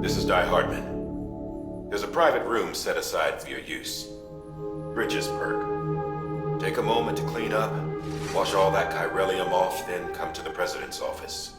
This is Di Hartman. There's a private room set aside for your use. Bridges perk. Take a moment to clean up, wash all that chiralium off, then come to the President's office.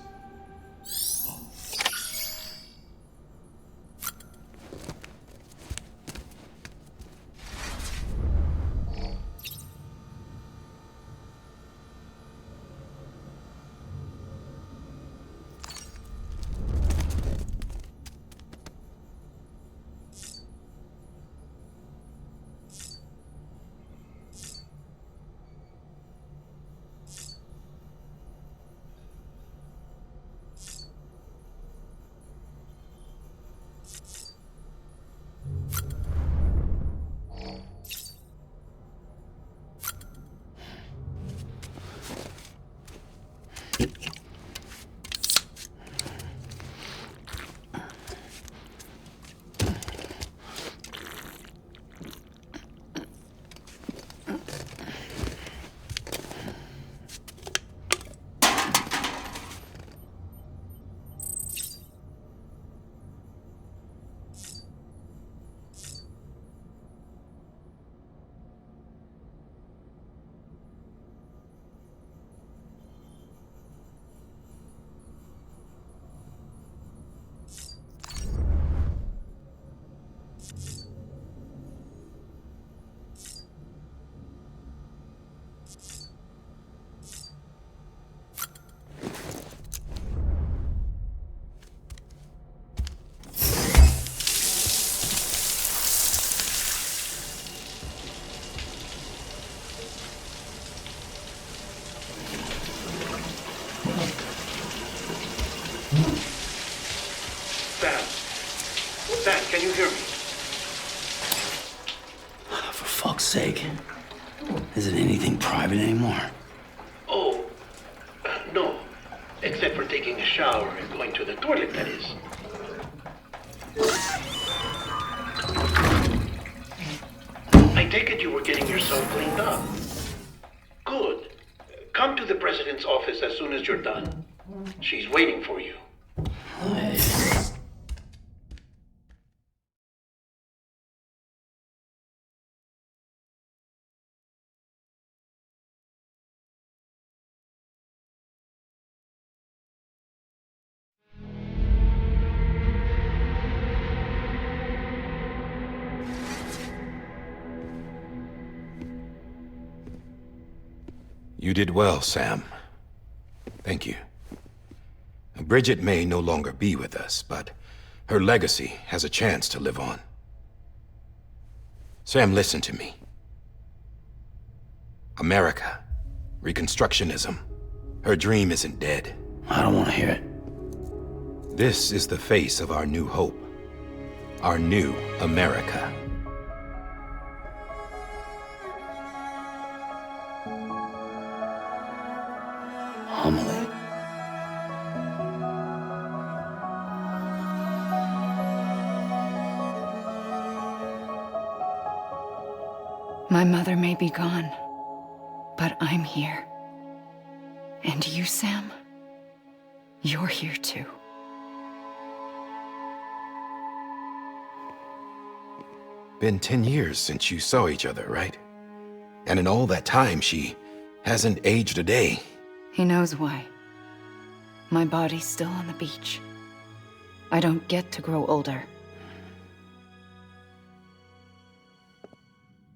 Sam, can you hear me? For fuck's sake. Isn't anything private anymore? Oh, no. Except for taking a shower and going to the toilet, that is. I take it you were getting yourself cleaned up. Good. Come to the President's office as soon as you're done. She's waiting for you. Hey. You did well, Sam. Thank you. Bridget may no longer be with us, but her legacy has a chance to live on. Sam, listen to me. America, Reconstructionism, her dream isn't dead. I don't want to hear it. This is the face of our new hope. Our new America. Amelie. My mother may be gone, but I'm here. And you, Sam? You're here too. Been 10 years since you saw each other, right? And in all that time, she hasn't aged a day. He knows why. My body's still on the beach. I don't get to grow older.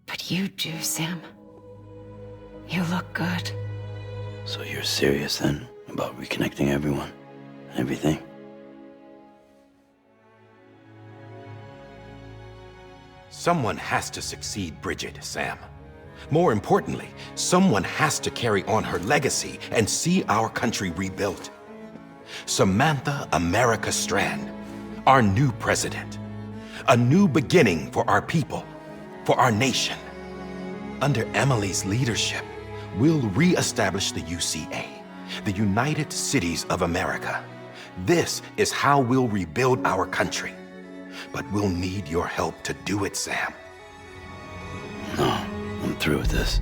But you do, Sam. You look good. So you're serious then about reconnecting everyone and everything? Someone has to succeed Bridget, Sam. More importantly, someone has to carry on her legacy and see our country rebuilt. Samantha America Strand, our new president. A new beginning for our people, for our nation. Under Amelie's leadership, we'll re-establish the UCA, the United Cities of America. This is how we'll rebuild our country. But we'll need your help to do it, Sam. No, I'm through with this.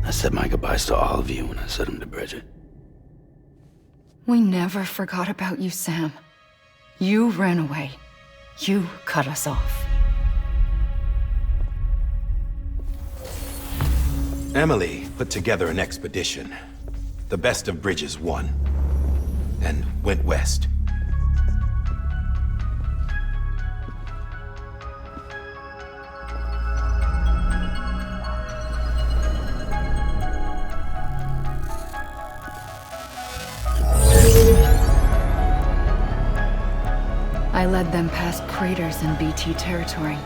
I said my goodbyes to all of you when I said them to Bridget. We never forgot about you, Sam. You ran away. You cut us off. Amelie put together an expedition. The best of Bridges won, and went west. I led them past craters in BT territory.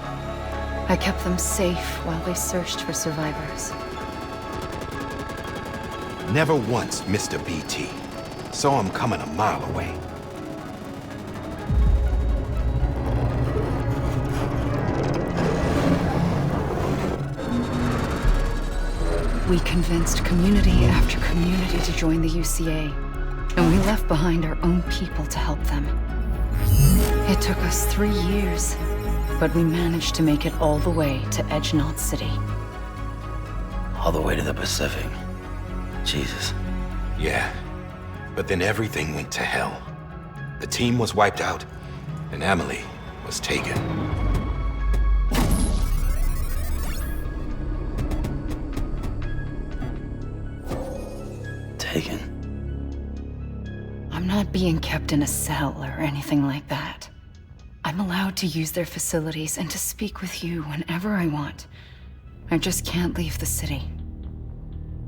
I kept them safe while they searched for survivors. Never once missed a BT. Saw him coming a mile away. We convinced community after community to join the UCA, and we left behind our own people to help them. It took us 3 years, but we managed to make it all the way to Edgenot City. All the way to the Pacific. Jesus. Yeah, but then everything went to hell. The team was wiped out, and Amelie was taken. Taken? I'm not being kept in a cell or anything like that. I'm allowed to use their facilities and to speak with you whenever I want. I just can't leave the city.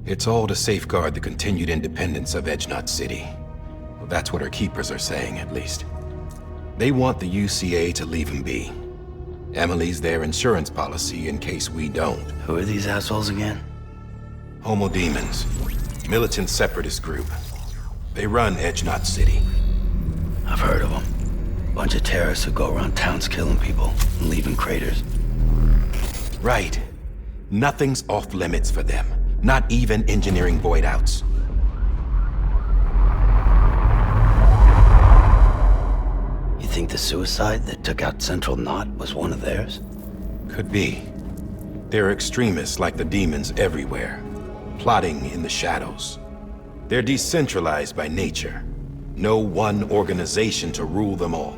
It's all to safeguard the continued independence of Edgenot City. Well, that's what our keepers are saying, at least. They want the UCA to leave him be. Amelie's their insurance policy in case we don't. Who are these assholes again? Homo Demons. Militant separatist group. They run Edgenot City. I've heard of them. Bunch of terrorists who go around towns killing people and leaving craters. Right. Nothing's off limits for them. Not even engineering void outs. You think the suicide that took out Central Knot was one of theirs? Could be. There are extremists like the demons everywhere, plotting in the shadows. They're decentralized by nature. No one organization to rule them all.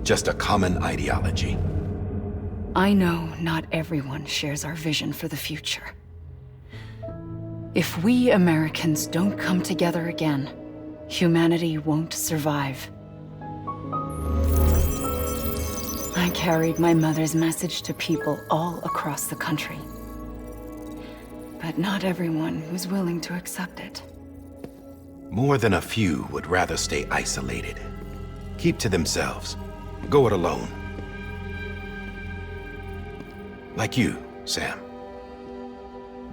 Just a common ideology. I know not everyone shares our vision for the future. If we Americans don't come together again, humanity won't survive. I carried my mother's message to people all across the country. But not everyone was willing to accept it. More than a few would rather stay isolated. Keep to themselves. Go it alone. Like you, Sam.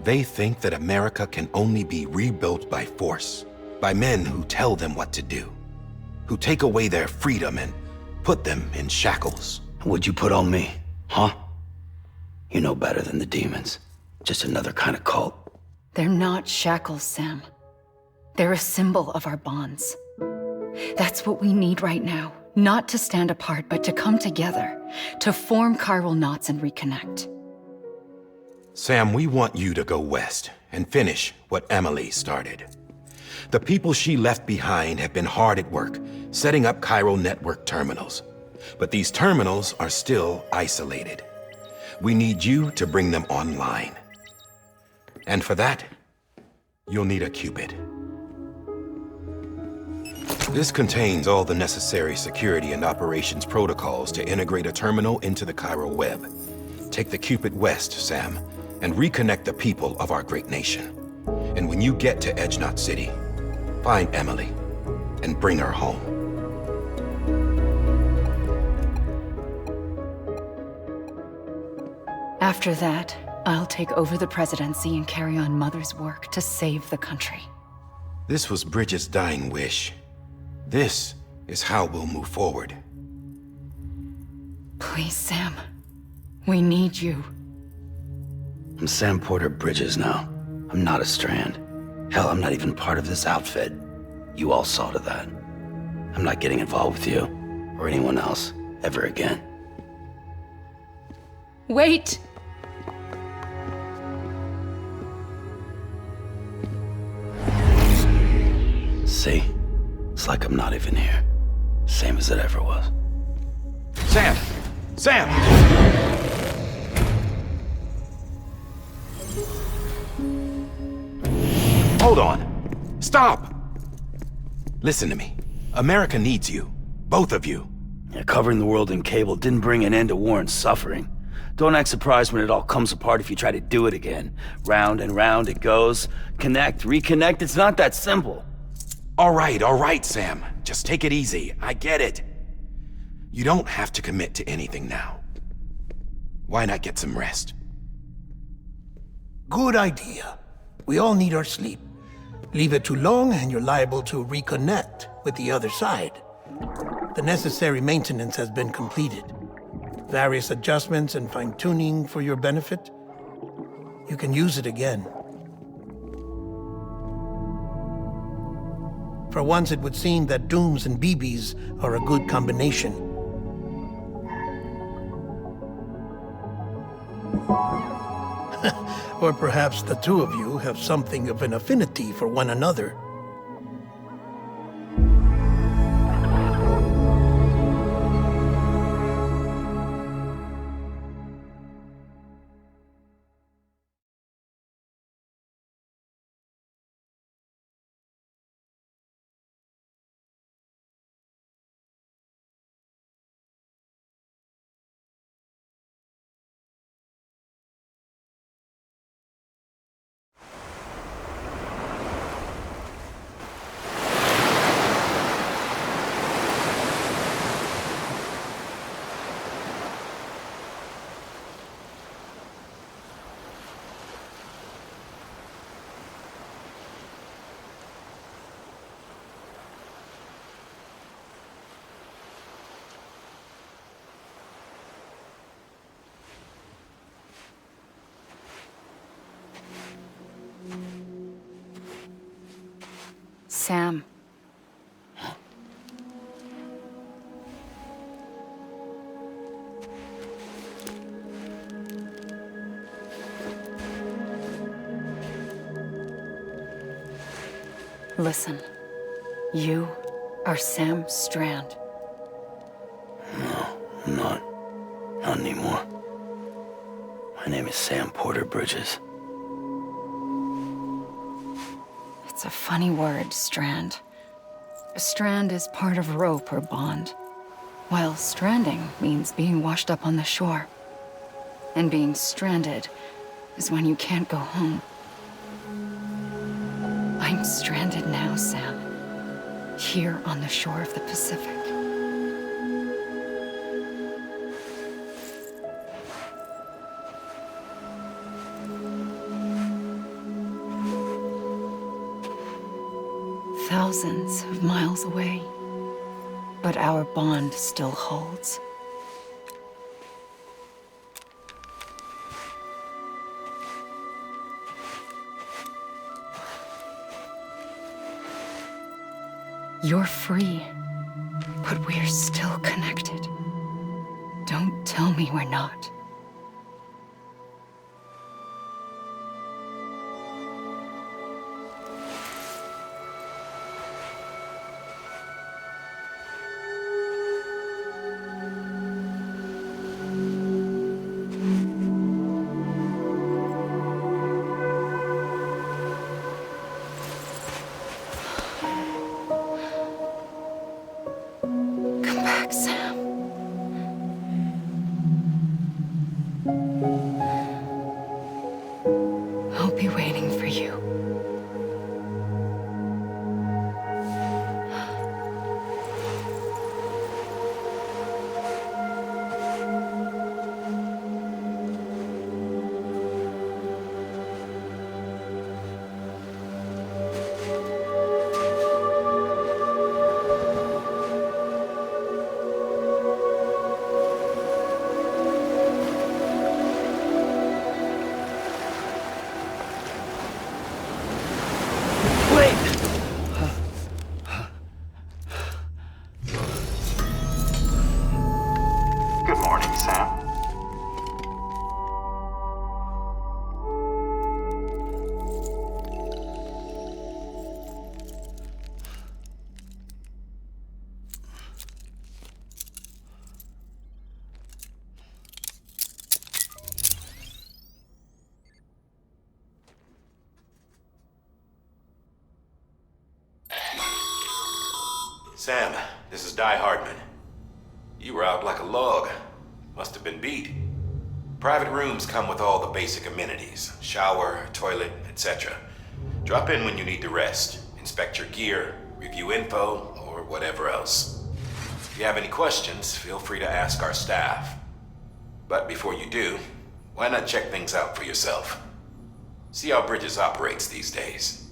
They think that America can only be rebuilt by force, by men who tell them what to do, who take away their freedom and put them in shackles. What'd you put on me, huh? You know better than the demons. Just another kind of cult. They're not shackles, Sam. They're a symbol of our bonds. That's what we need right now. Not to stand apart, but to come together, to form chiral knots and reconnect. Sam, we want you to go west and finish what Amelie started. The people she left behind have been hard at work, setting up chiral network terminals. But these terminals are still isolated. We need you to bring them online. And for that, you'll need a Cupid. This contains all the necessary security and operations protocols to integrate a terminal into the chiral web. Take the Cupid west, Sam, and reconnect the people of our great nation. And when you get to Edgenot City, find Amelie and bring her home. After that, I'll take over the presidency and carry on Mother's work to save the country. This was Bridget's dying wish. This is how we'll move forward. Please, Sam. We need you. I'm Sam Porter Bridges now. I'm not a Strand. Hell, I'm not even part of this outfit. You all saw to that. I'm not getting involved with you, or anyone else, ever again. Wait! See? It's like I'm not even here. Same as it ever was. Sam! Sam! Hold on. Stop! Listen to me. America needs you. Both of you. Yeah, covering the world in cable didn't bring an end to war and suffering. Don't act surprised when it all comes apart if you try to do it again. Round and round it goes. Connect, reconnect, it's not that simple. All right, Sam. Just take it easy. I get it. You don't have to commit to anything now. Why not get some rest? Good idea. We all need our sleep. Leave it too long and you're liable to reconnect with the other side. The necessary maintenance has been completed. Various adjustments and fine-tuning for your benefit. You can use it again. For once, it would seem that Dooms and BBs are a good combination. Or perhaps the two of you have something of an affinity for one another. Sam. Listen, you are Sam Strand. No, I'm not. Not anymore. My name is Sam Porter Bridges. It's a funny word, Strand. A strand is part of rope or bond, while stranding means being washed up on the shore. And being stranded is when you can't go home. I'm stranded now, Sam. Here on the shore of the Pacific. Thousands of miles away, but our bond still holds. You're free, but we're still connected. Don't tell me we're not. Sam, this is Di Hardman. You were out like a log. Must have been beat. Private rooms come with all the basic amenities. Shower, toilet, etc. Drop in when you need to rest. Inspect your gear, review info, or whatever else. If you have any questions, feel free to ask our staff. But before you do, why not check things out for yourself? See how Bridges operates these days.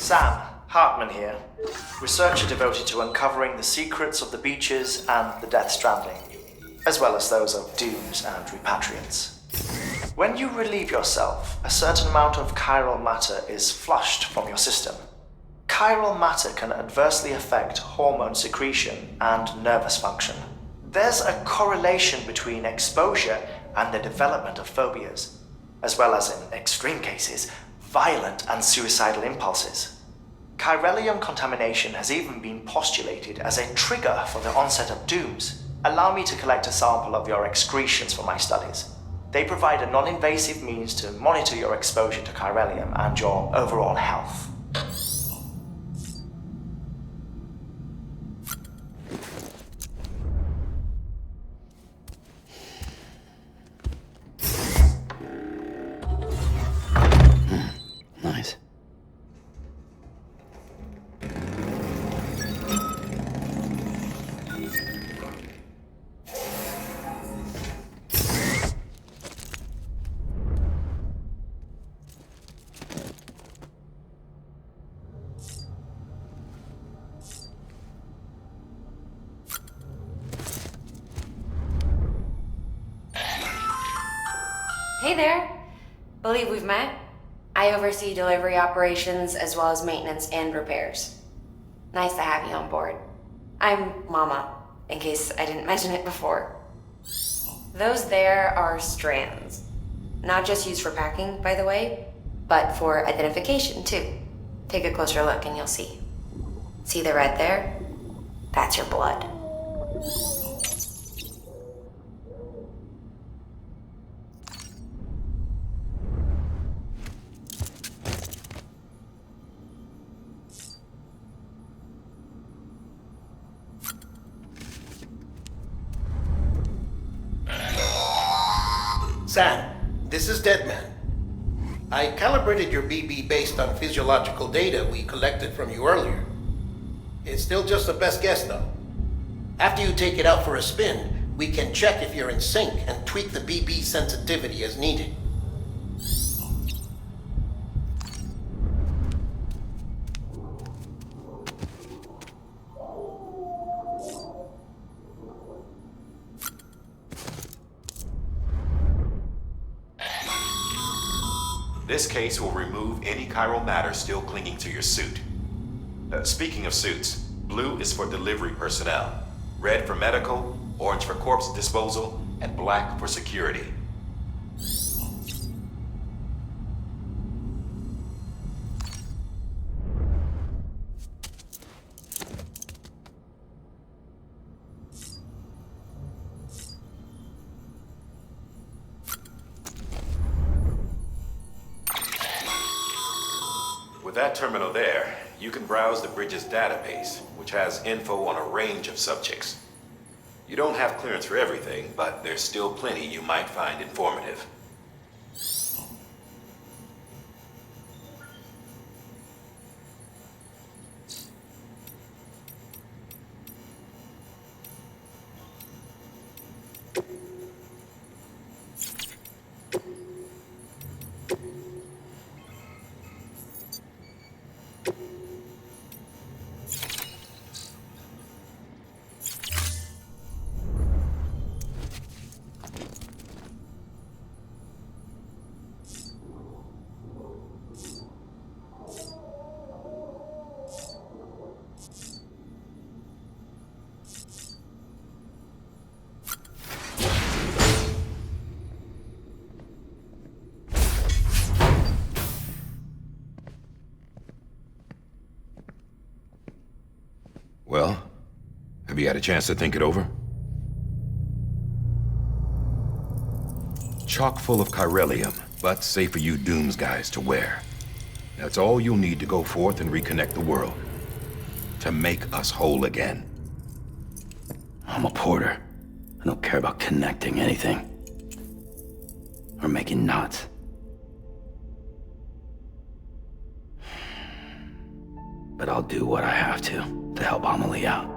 Sam, Hartman here, researcher devoted to uncovering the secrets of the beaches and the Death Stranding, as well as those of dooms and repatriants. When you relieve yourself, a certain amount of chiral matter is flushed from your system. Chiral matter can adversely affect hormone secretion and nervous function. There's a correlation between exposure and the development of phobias, as well as, in extreme cases, violent and suicidal impulses. Chiralium contamination has even been postulated as a trigger for the onset of dooms. Allow me to collect a sample of your excretions for my studies. They provide a non-invasive means to monitor your exposure to chiralium and your overall health. Nice. Hey there. Believe we've met. I oversee delivery operations as well as maintenance and repairs. Nice to have you on board. I'm Mama, in case I didn't mention it before. Those there are strands. Not just used for packing, by the way, but for identification too. Take a closer look and you'll see. See the red there? That's your blood. Sam, this is Deadman. I calibrated your BB based on physiological data we collected from you earlier. It's still just a best guess, though. After you take it out for a spin, we can check if you're in sync and tweak the BB sensitivity as needed. This case will remove any chiral matter still clinging to your suit. Speaking of suits, blue is for delivery personnel, red for medical, orange for corpse disposal, and black for security. With that terminal there, you can browse the bridge's database, which has info on a range of subjects. You don't have clearance for everything, but there's still plenty you might find informative. Well, have you had a chance to think it over? Chock full of chiralium, but safe for you Dooms guys to wear. That's all you'll need to go forth and reconnect the world. To make us whole again. I'm a porter. I don't care about connecting anything. Or making knots. But I'll do what I have to help Amelie out.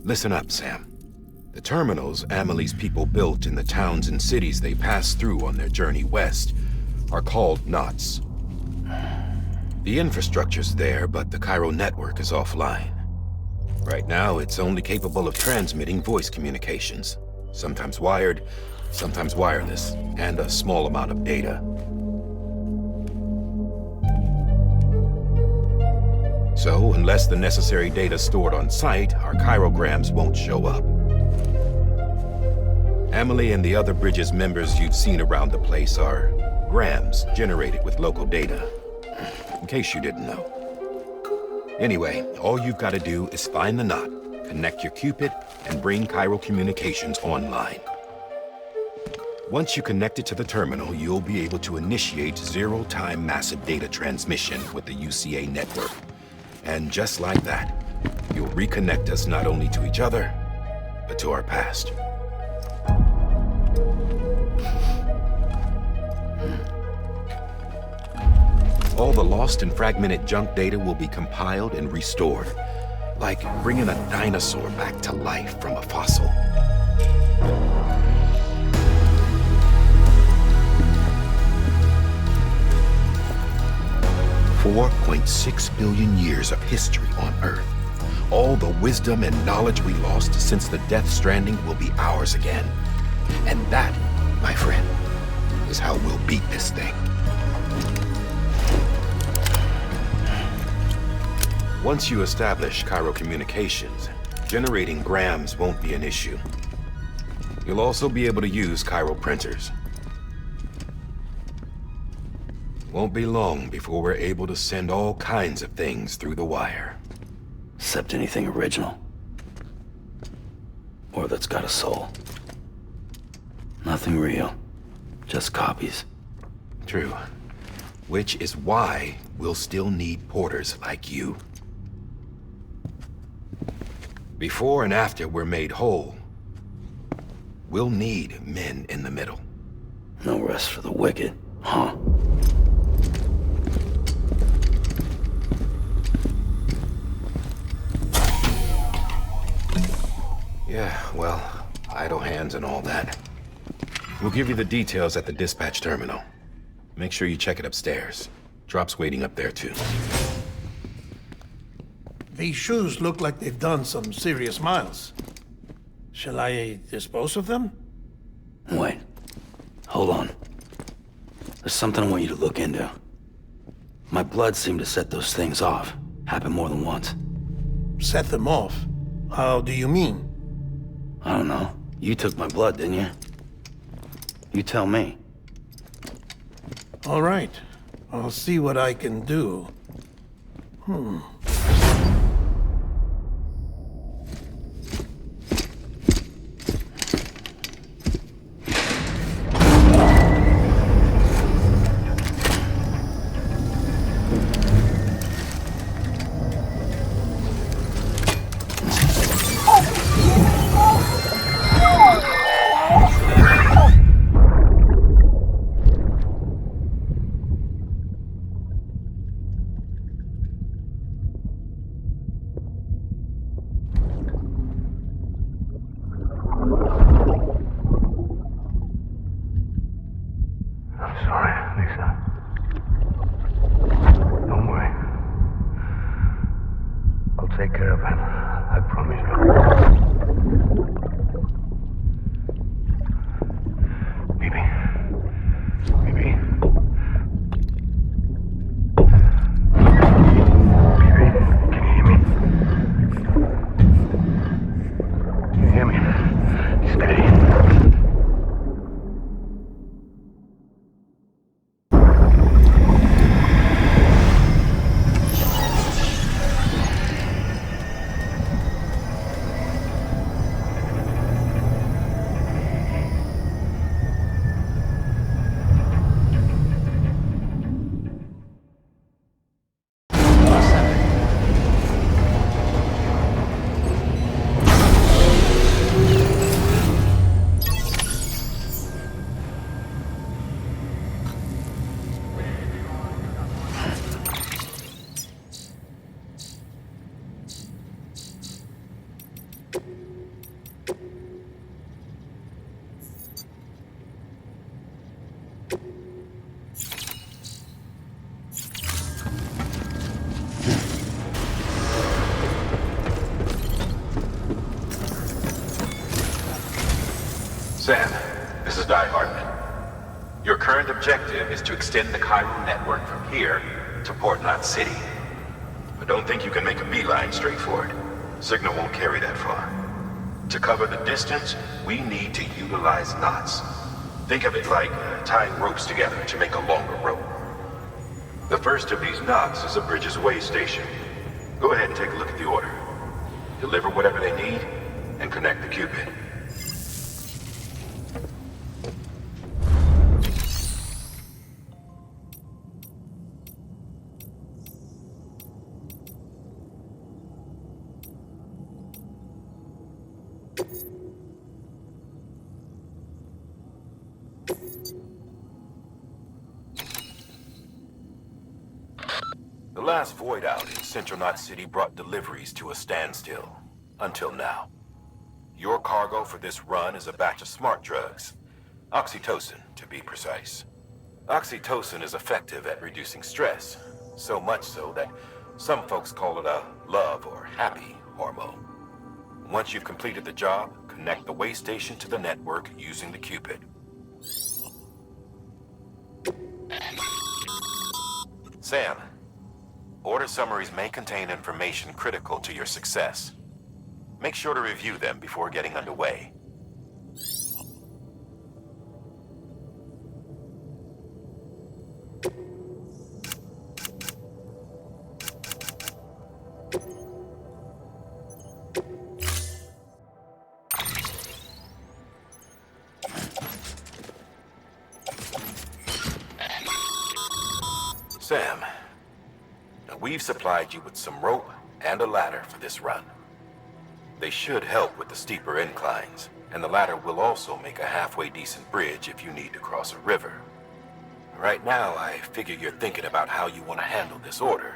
Listen up, Sam. The terminals Amelie's people built in the towns and cities they passed through on their journey west are called knots. The infrastructure's there, but the chiral network is offline. Right now, it's only capable of transmitting voice communications, sometimes wired, sometimes wireless, and a small amount of data. So, unless the necessary data's stored on site, our chirograms won't show up. Amelie and the other Bridges members you've seen around the place are grams generated with local data. In case you didn't know. Anyway, all you've got to do is find the knot, connect your Cupid, and bring chiral communications online. Once you connect it to the terminal, you'll be able to initiate zero-time massive data transmission with the UCA network. And just like that, you'll reconnect us not only to each other, but to our past. All the lost and fragmented junk data will be compiled and restored, like bringing a dinosaur back to life from a fossil. 4.6 billion years of history on Earth. All the wisdom and knowledge we lost since the Death Stranding will be ours again. And that, my friend, is how we'll beat this thing. Once you establish chiral communications, generating grams won't be an issue. You'll also be able to use chiral printers. Won't be long before we're able to send all kinds of things through the wire. Except anything original. Or that's got a soul. Nothing real. Just copies. True. Which is why we'll still need porters like you. Before and after we're made whole, we'll need men in the middle. No rest for the wicked, huh? Yeah, well, idle hands and all that. We'll give you the details at the dispatch terminal. Make sure you check it upstairs. Drop's waiting up there, too. These shoes look like they've done some serious miles. Shall I dispose of them? Wait. Hold on. There's something I want you to look into. My blood seemed to set those things off. Happened more than once. Set them off? How do you mean? I don't know. You took my blood, didn't you? You tell me. All right. I'll see what I can do. Take care of him. I promise you. Baby. Baby. Baby, can you hear me? Can you hear me? Steady. Sam, this is Di Hartman. Your current objective is to extend the Chiral network from here to Port Knot City. But don't think you can make a beeline straight for it. Signal won't carry that far. To cover the distance, we need to utilize knots. Think of it like tying ropes together to make a longer rope. The first of these knots is a Bridges way station. Go ahead and take a look at the order. Deliver whatever they need, and connect the Cupid. The last void out in Central Knot City brought deliveries to a standstill. Until now. Your cargo for this run is a batch of smart drugs. Oxytocin, to be precise. Oxytocin is effective at reducing stress. So much so that some folks call it a love or happy hormone. Once you've completed the job, connect the way station to the network using the Cupid. Sam, order summaries may contain information critical to your success. Make sure to review them before getting underway. Sam, we've supplied you with some rope and a ladder for this run. They should help with the steeper inclines, and the ladder will also make a halfway decent bridge if you need to cross a river. Right now, I figure you're thinking about how you want to handle this order.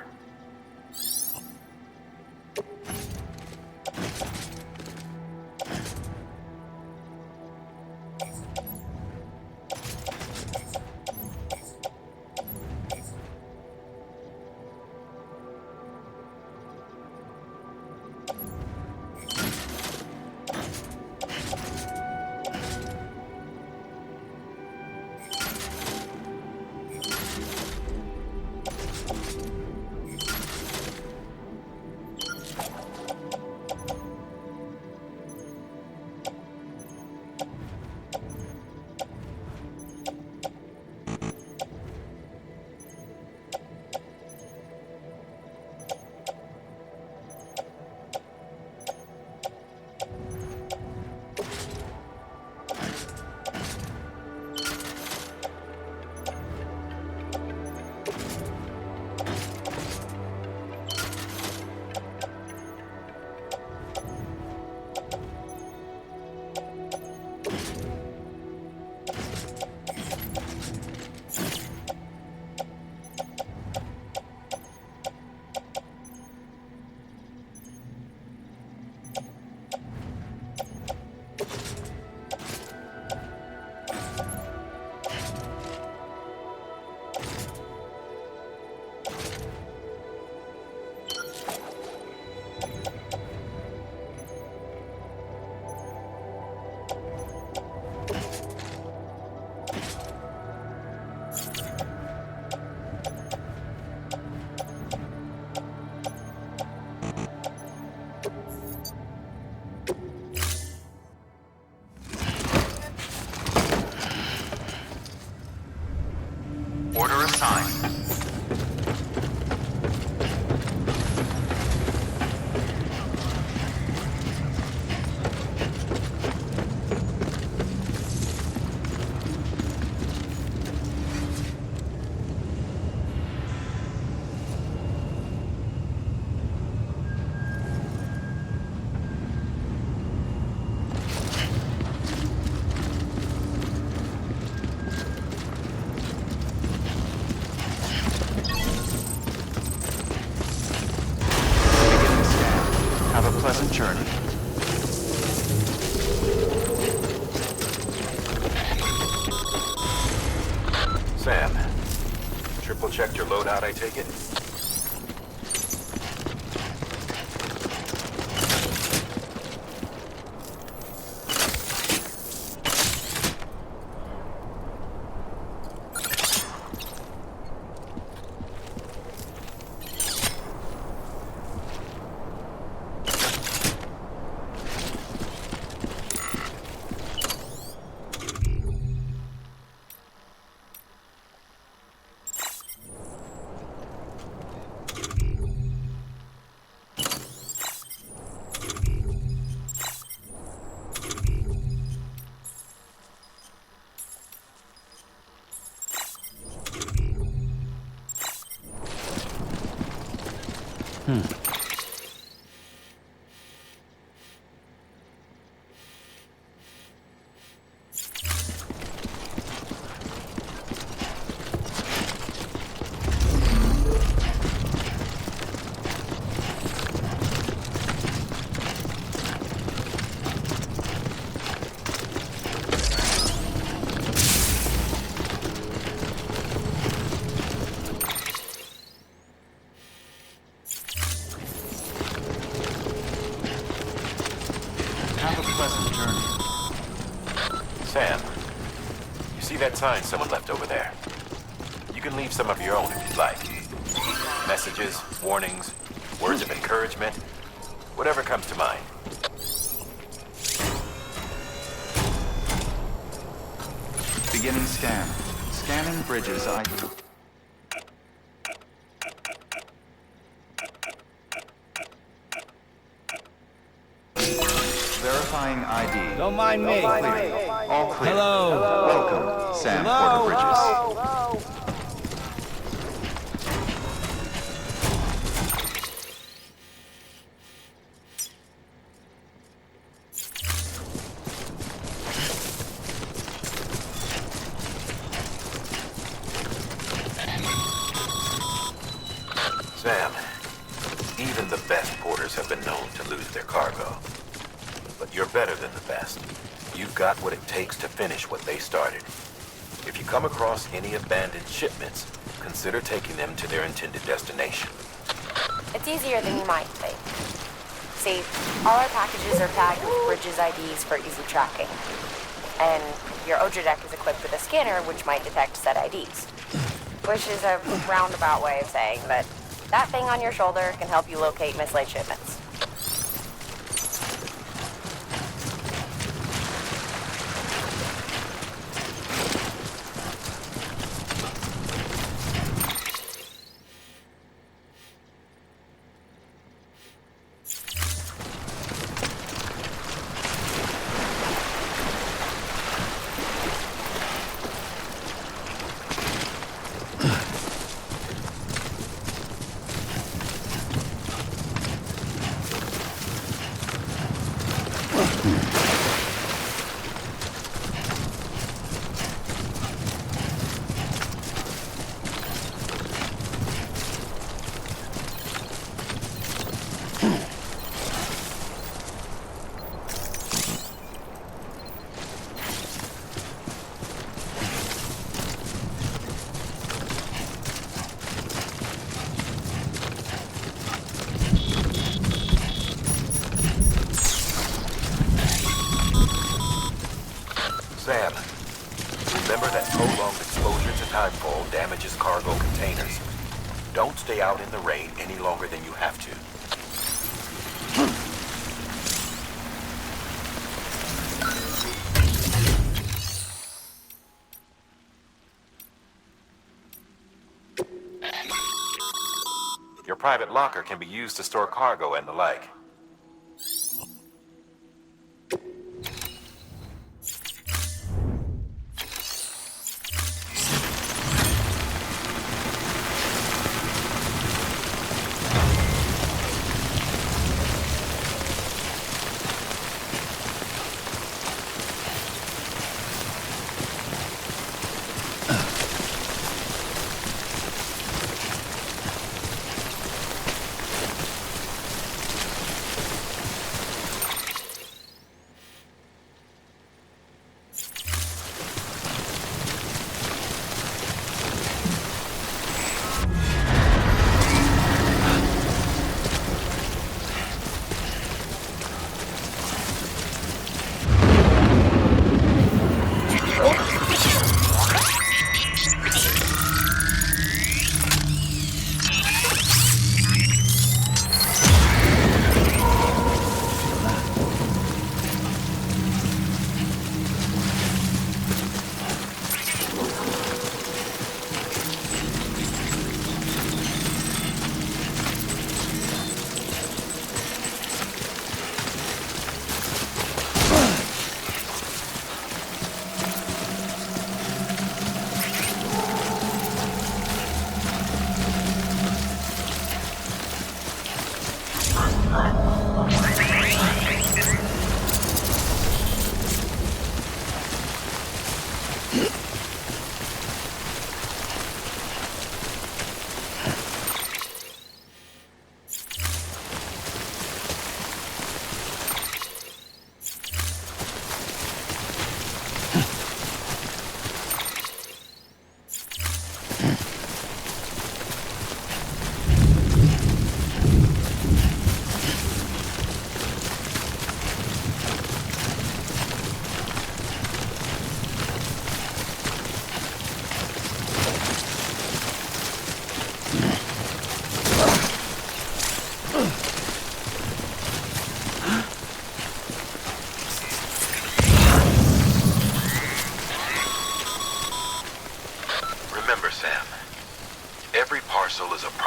Sam, triple checked your loadout, I take it? Sam, you see that sign someone left over there? You can leave some of your own if you'd like. Messages, warnings, words of encouragement, whatever comes to mind. Beginning scan. Scanning bridges ID. Verifying ID. Don't mind me. All clear. Hello. Welcome, Sam Hello. Porter Bridges. Sam, even the best porters have been known to lose their cargo. But you're better than the best. You've got what it takes to finish what they started. If you come across any abandoned shipments, consider taking them to their intended destination. It's easier than you might think. See, all our packages are tagged with Bridges IDs for easy tracking. And your OJA deck is equipped with a scanner which might detect said IDs. Which is a roundabout way of saying that that thing on your shoulder can help you locate mislaid shipments. Sam, remember that prolonged exposure to timefall damages cargo containers. Don't stay out in the rain any longer than you have to. Your private locker can be used to store cargo and the like.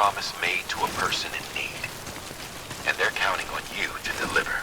promise made to a person in need. And they're counting on you to deliver.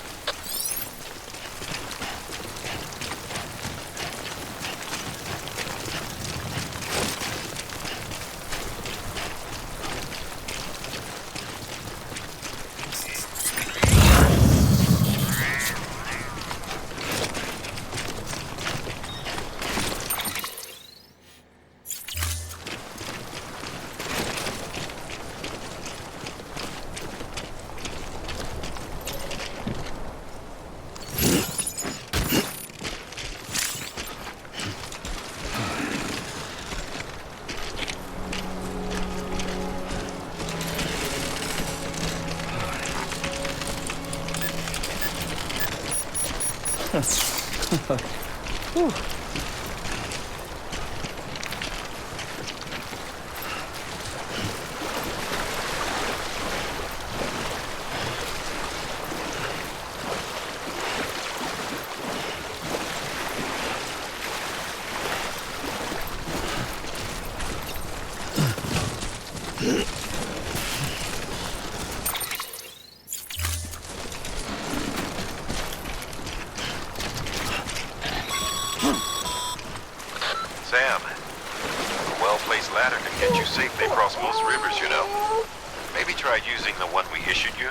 Sam, a well-placed ladder can get you safely across most rivers, you know. Maybe try using the one we issued you.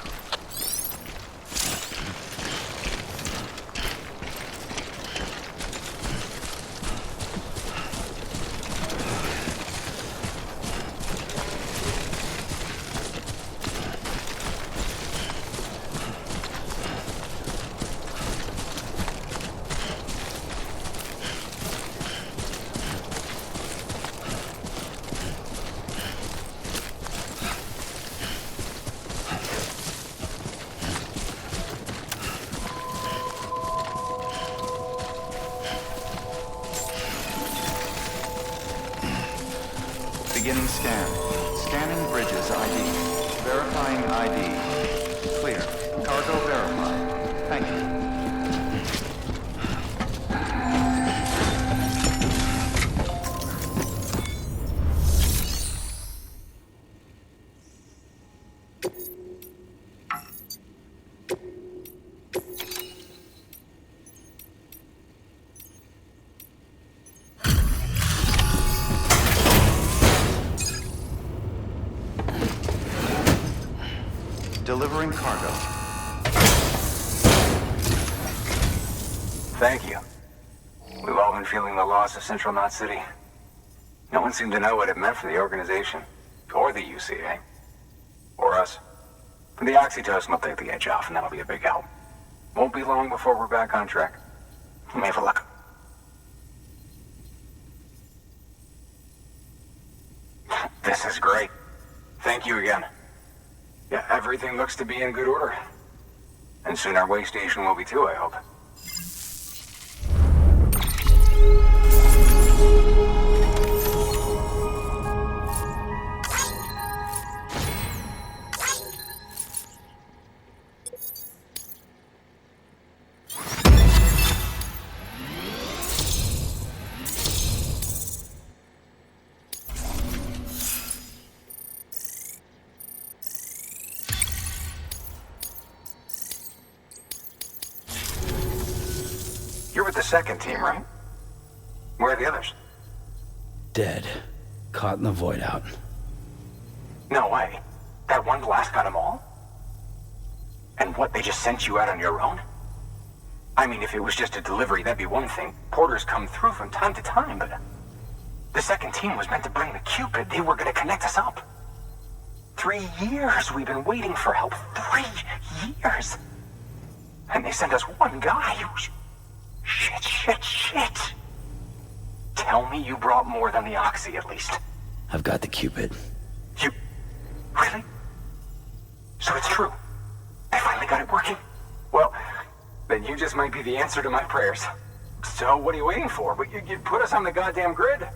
Beginning scan. Scanning bridges ID. Verifying ID. Clear. Cargo verified. Thank you. Delivering cargo. Thank you. We've all been feeling the loss of Central Knot City. No one seemed to know what it meant for the organization, or the UCA, or us. But the oxytocin will take the edge off, and that'll be a big help. Won't be long before we're back on track. You may have a look. This is great. Thank you again. Yeah, everything looks to be in good order. And soon our way station will be too, I hope. You're with the second team, right? Where are the others? Dead. Caught in the void out. No way. That one blast got them all? And what, they just sent you out on your own? I mean, if it was just a delivery, that'd be one thing. Porters come through from time to time, but... The second team was meant to bring the Cupid. They were gonna connect us up. 3 years we've been waiting for help. 3 years! And they sent us one guy who... Shit. Tell me you brought more than the Oxy, at least. I've got the Cupid. You... Really? So it's true. I finally got it working. Well, then you just might be the answer to my prayers. So what are you waiting for? You put us on the goddamn grid.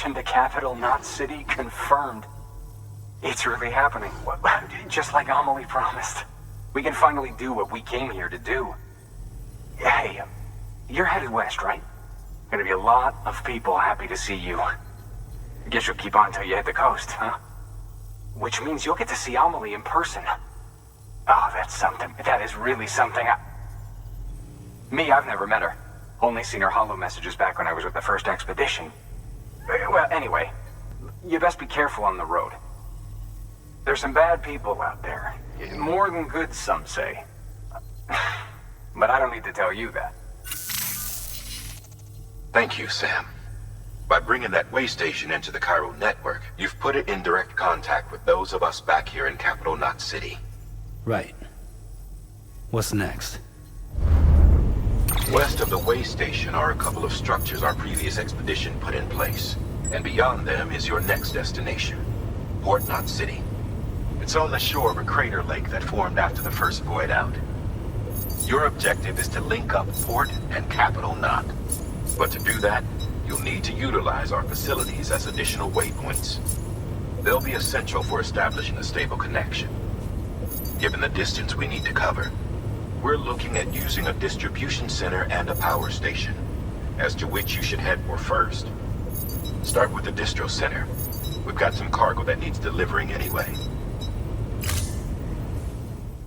mission to Capital Knot City confirmed. It's really happening. Just like Amelie promised. We can finally do what we came here to do. Hey, you're headed west, right? Gonna be a lot of people happy to see you. I guess you'll keep on till you hit the coast, huh? Which means you'll get to see Amelie in person. Oh, that's something. That is really something. I've never met her. Only seen her holo messages back when I was with the first expedition. Well, anyway, you best be careful on the road. There's some bad people out there. More than good, some say. But I don't need to tell you that. Thank you, Sam. By bringing that way station into the Cairo network, you've put it in direct contact with those of us back here in Capital Knot City. Right. What's next? West of the way station are a couple of structures our previous expedition put in place. And beyond them is your next destination, Port Knot City. It's on the shore of a crater lake that formed after the first void out. Your objective is to link up Port and Capital Knot. But to do that, you'll need to utilize our facilities as additional waypoints. They'll be essential for establishing a stable connection. Given the distance we need to cover, we're looking at using a distribution center and a power station, as to which you should head for first. Start with the distro center. We've got some cargo that needs delivering anyway.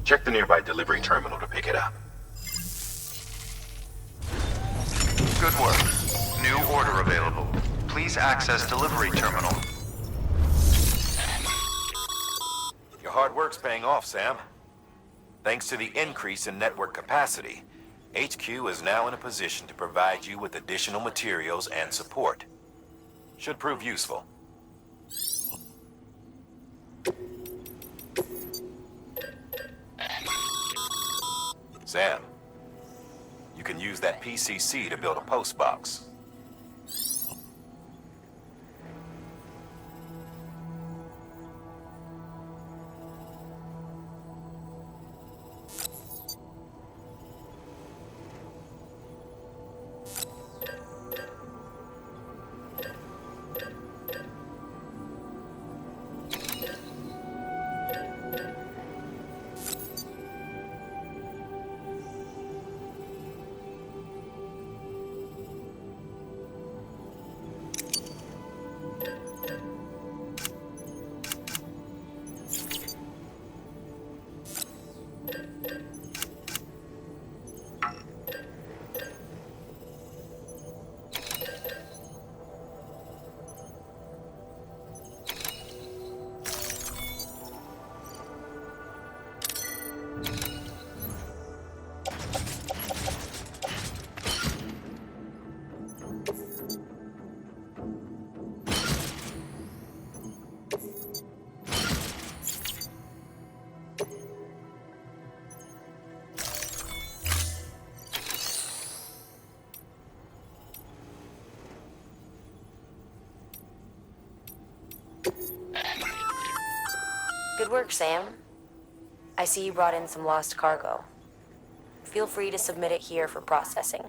Check the nearby delivery terminal to pick it up. Good work. New order available. Please access delivery terminal. Your hard work's paying off, Sam. Thanks to the increase in network capacity, HQ is now in a position to provide you with additional materials and support. Should prove useful. Sam, you can use that PCC to build a postbox. Good work, Sam. I see you brought in some lost cargo. Feel free to submit it here for processing.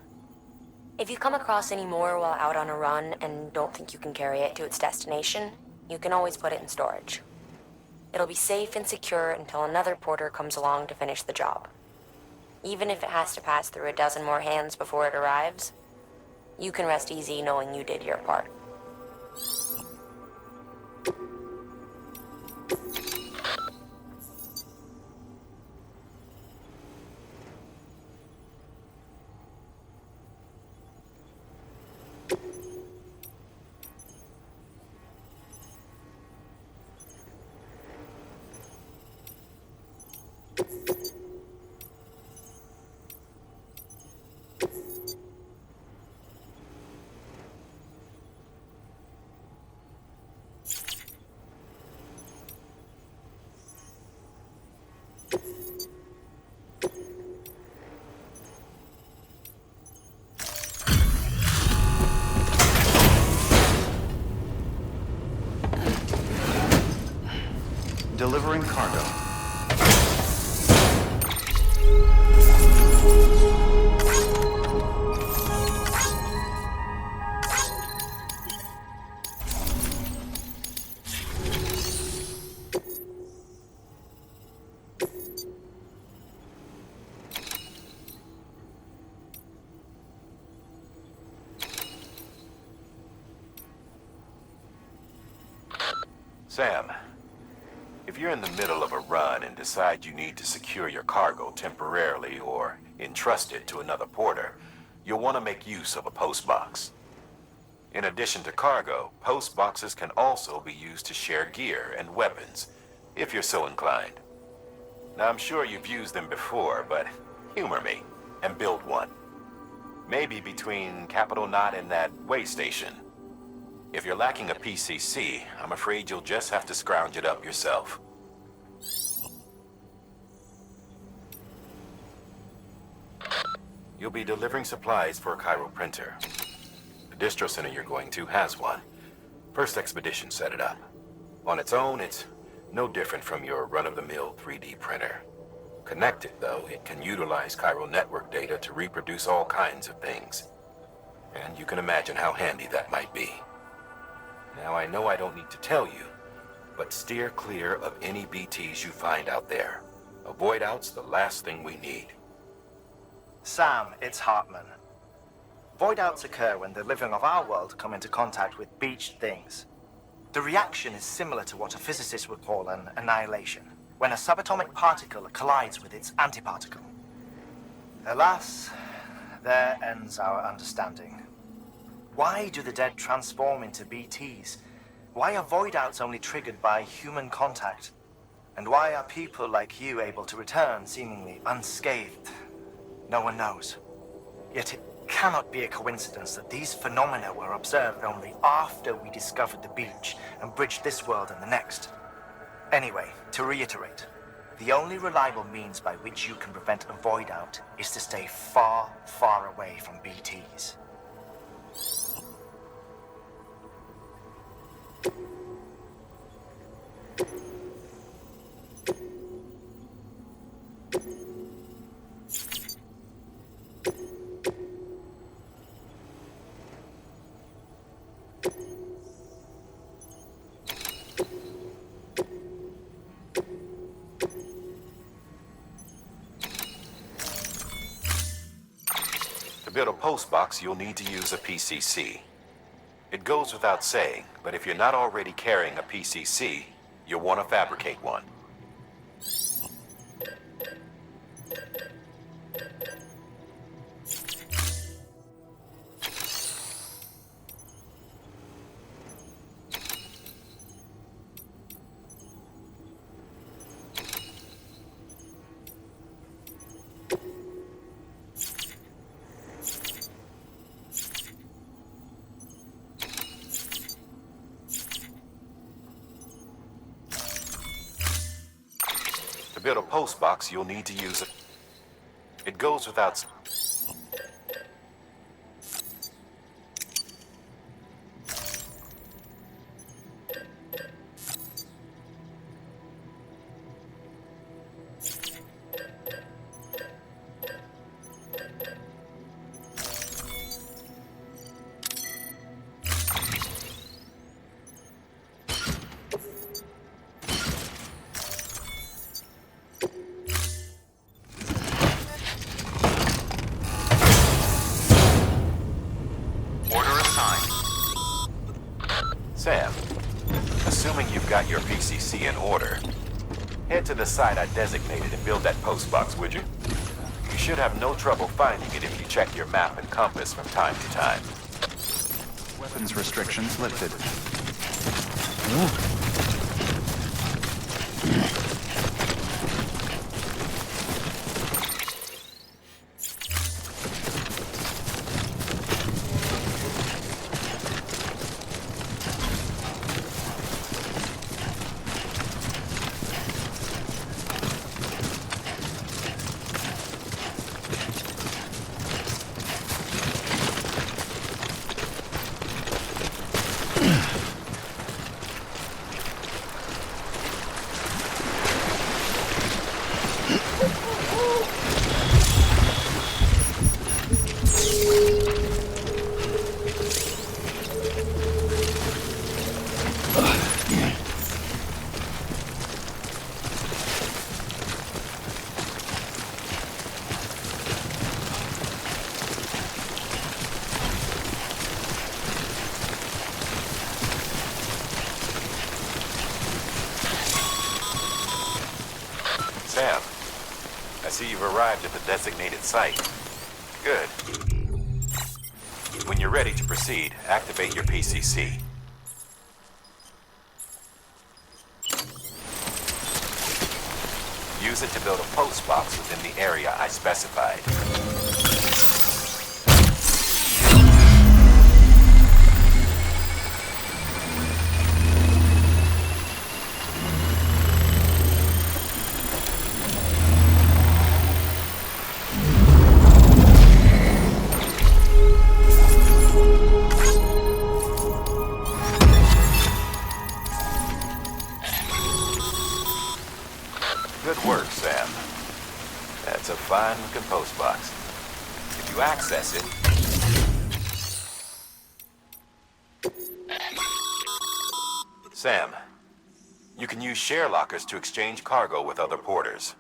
If you come across any more while out on a run and don't think you can carry it to its destination, you can always put it in storage. It'll be safe and secure until another porter comes along to finish the job. Even if it has to pass through a dozen more hands before it arrives, you can rest easy knowing you did your part. Delivering cargo. Sam, if you're in the middle of a run and decide you need to secure your cargo temporarily or entrust it to another porter, you'll want to make use of a postbox. In addition to cargo, postboxes can also be used to share gear and weapons, if you're so inclined. Now, I'm sure you've used them before, but humor me and build one. Maybe between Capital Knot and that way station. If you're lacking a PCC, I'm afraid you'll just have to scrounge it up yourself. You'll be delivering supplies for a Cairo printer. The distro center you're going to has one. First expedition set it up. On its own, it's no different from your run-of-the-mill 3D printer. Connected, though, it can utilize Cairo network data to reproduce all kinds of things. And you can imagine how handy that might be. Now, I know I don't need to tell you, but steer clear of any BTs you find out there. Avoid out's the last thing we need. Sam, it's Hartman. Void outs occur when the living of our world come into contact with beached things. The reaction is similar to what a physicist would call an annihilation, when a subatomic particle collides with its antiparticle. Alas, there ends our understanding. Why do the dead transform into BTs? Why are void outs only triggered by human contact? And why are people like you able to return seemingly unscathed? No one knows. Yet it cannot be a coincidence that these phenomena were observed only after we discovered the beach and bridged this world and the next. Anyway, to reiterate, the only reliable means by which you can prevent a void out is to stay far, far away from BTs. To build a postbox, you'll need to use a PCC. It goes without saying, but if you're not already carrying a PCC, you'll want to fabricate one. To build a postbox, you'll need to use it. It goes without... Sam, assuming you've got your PCC in order, head to the site I designated and build that postbox, would you? You should have no trouble finding it if you check your map and compass from time to time. Weapons restrictions lifted. Sam, I see you've arrived at the designated site. Good. When you're ready to proceed, activate your PCC. Use it to build a postbox within the area I specified. Good work, Sam. That's a fine-looking postbox. If you access it... Sam, you can use share lockers to exchange cargo with other porters.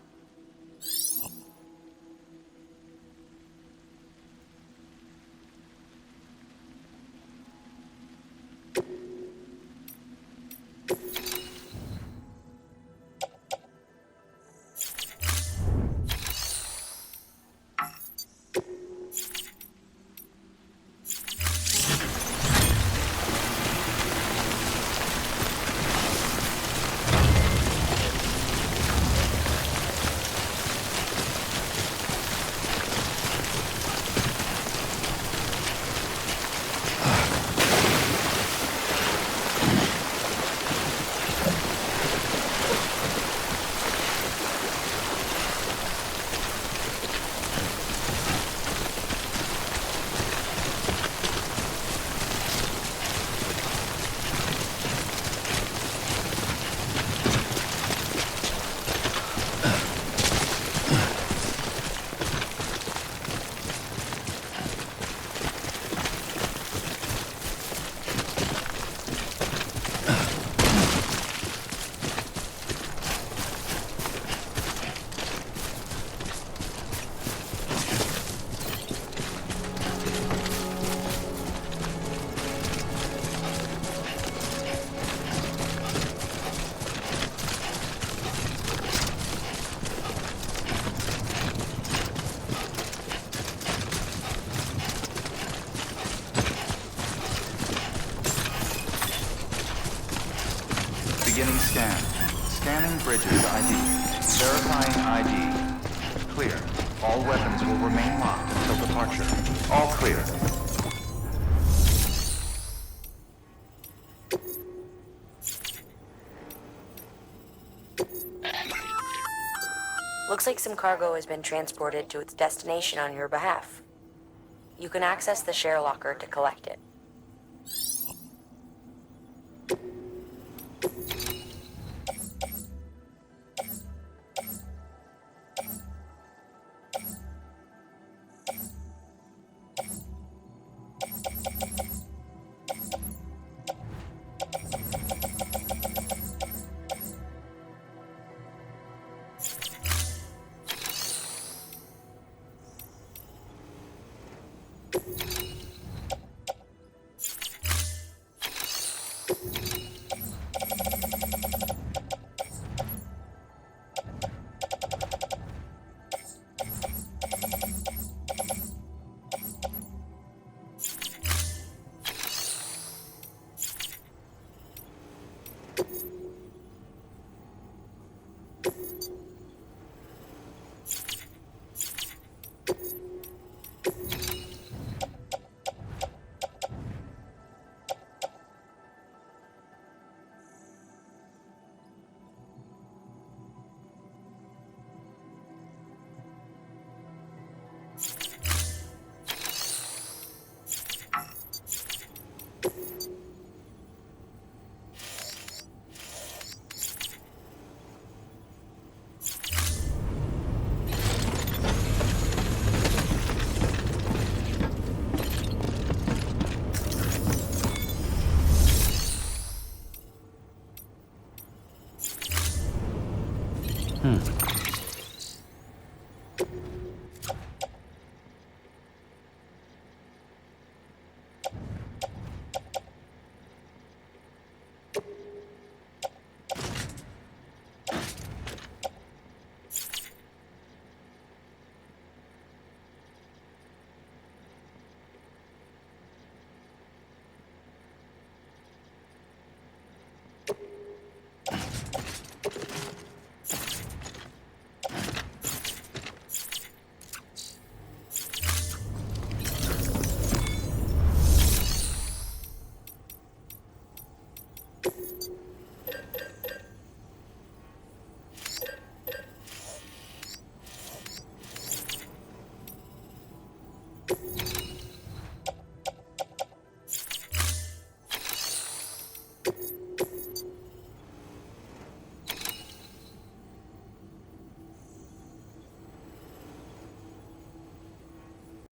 Beginning scan. Scanning bridges ID. Verifying ID. Clear. All weapons will remain locked until departure. All clear. Looks like some cargo has been transported to its destination on your behalf. You can access the share locker to collect it. you